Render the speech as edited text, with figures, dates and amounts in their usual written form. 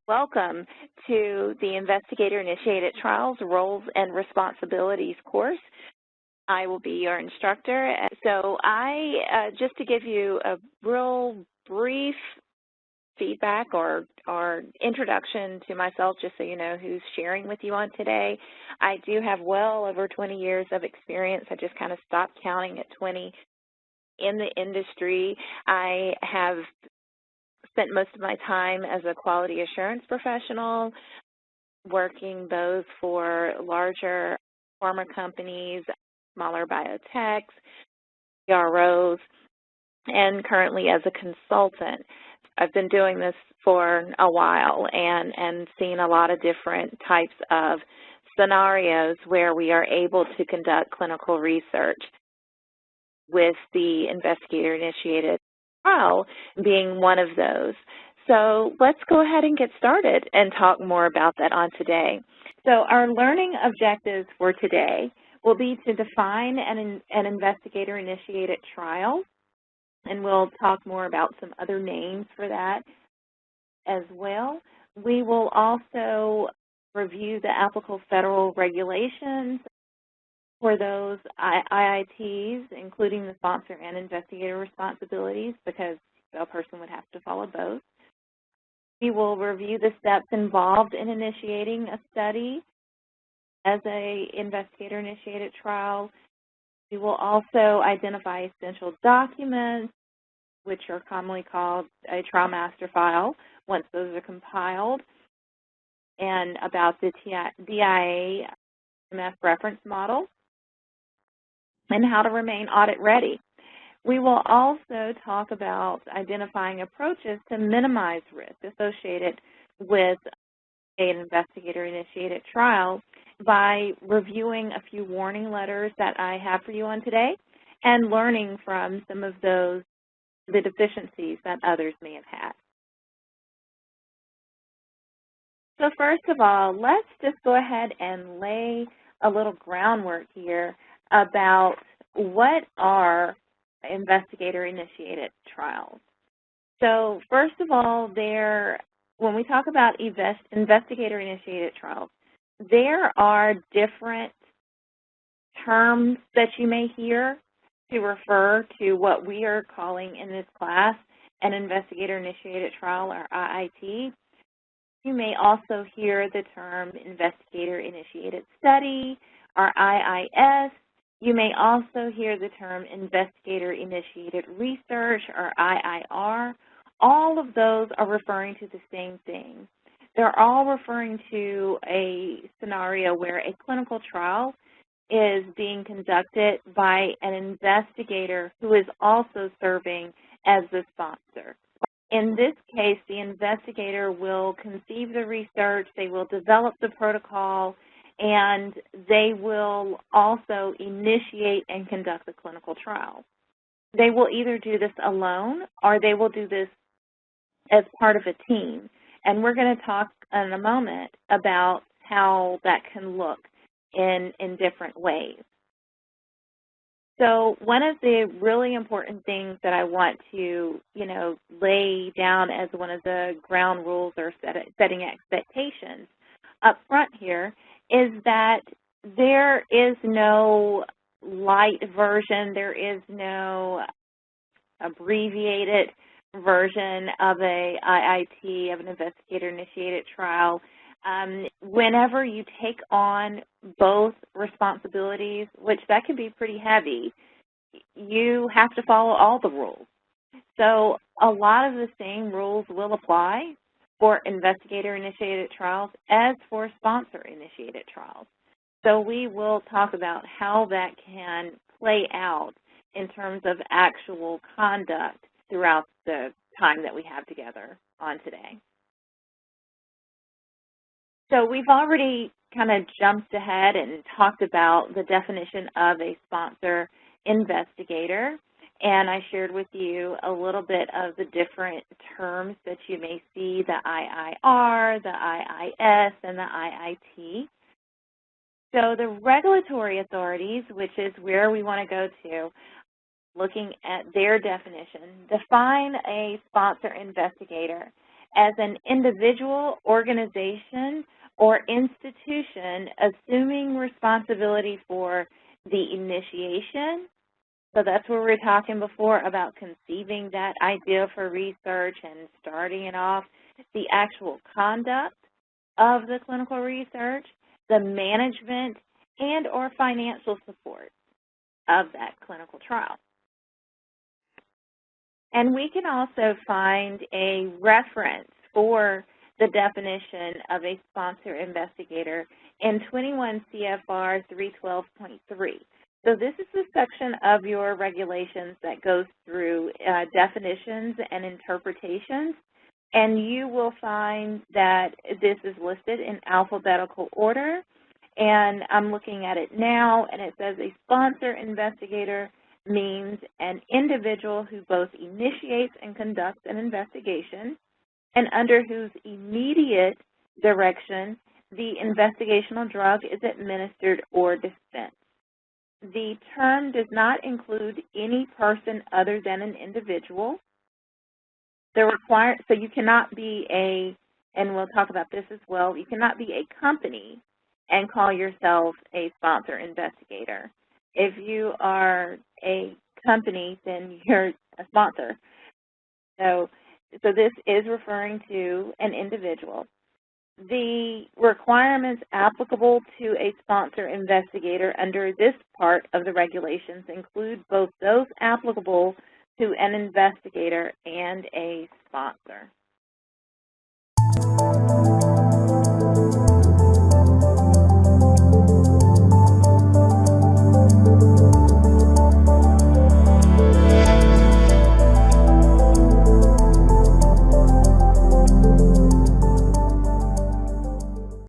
Welcome to the Investigator-Initiated Trials Roles and Responsibilities course. I will be your instructor. So just to give you a real brief feedback or introduction to myself, just so you know who's sharing with you on today, I do have well over 20 years of experience. I just kind of stopped counting at 20 in the industry. I have spent most of my time as a quality assurance professional, working both for larger pharma companies, smaller biotechs, CROs, and currently as a consultant. I've been doing this for a while and seen a lot of different types of scenarios where we are able to conduct clinical research, with the investigator-initiated trial being one of those. So let's go ahead and get started and talk more about that on today. So our learning objectives for today will be to define an investigator-initiated trial, and we'll talk more about some other names for that as well. We will also review the applicable federal regulations for those IITs, including the sponsor and investigator responsibilities, because a person would have to follow both. We will review the steps involved in initiating a study as an investigator-initiated trial. We will also identify essential documents, which are commonly called a trial master file, once those are compiled, and about the DIA-MF reference model, and how to remain audit ready. We will also talk about identifying approaches to minimize risk associated with an investigator-initiated trial by reviewing a few warning letters that I have for you on today and learning from some of the deficiencies that others may have had. So first of all, let's just go ahead and lay a little groundwork here about what are investigator-initiated trials. So first of all, when we talk about investigator-initiated trials, there are different terms that you may hear to refer to what we are calling in this class an investigator-initiated trial, or IIT. You may also hear the term investigator-initiated study, or IIS. You may also hear the term investigator-initiated research, or IIR. All of those are referring to the same thing. They're all referring to a scenario where a clinical trial is being conducted by an investigator who is also serving as the sponsor. In this case, the investigator will conceive the research, they will develop the protocol, and they will also initiate and conduct the clinical trial. They will either do this alone or they will do this as part of a team. And we're going to talk in a moment about how that can look in different ways. So one of the really important things that I want to, lay down as one of the ground rules or setting expectations up front here is that there is no light version, there is no abbreviated version of a IIT, of an investigator-initiated trial. Whenever you take on both responsibilities, which that can be pretty heavy, you have to follow all the rules. So a lot of the same rules will apply for investigator-initiated trials as for sponsor-initiated trials. So we will talk about how that can play out in terms of actual conduct throughout the time that we have together on today. So we've already kind of jumped ahead and talked about the definition of a sponsor investigator, and I shared with you a little bit of the different terms that you may see, the IIR, the IIS, and the IIT. So the regulatory authorities, which is where we want to go to, looking at their definition, define a sponsor investigator as an individual, organization, or institution assuming responsibility for the initiation. So that's where we were talking before about conceiving that idea for research and starting it off, the actual conduct of the clinical research, the management and or financial support of that clinical trial. And we can also find a reference for the definition of a sponsor investigator in 21 CFR 312.3. So this is the section of your regulations that goes through definitions and interpretations, and you will find that this is listed in alphabetical order. And I'm looking at it now, and it says a sponsor investigator means an individual who both initiates and conducts an investigation and under whose immediate direction the investigational drug is administered or dispensed. The term does not include any person other than an individual. So you cannot be and we'll talk about this as well, you cannot be a company and call yourself a sponsor investigator. If you are a company, then you're a sponsor. So this is referring to an individual. The requirements applicable to a sponsor investigator under this part of the regulations include both those applicable to an investigator and a sponsor.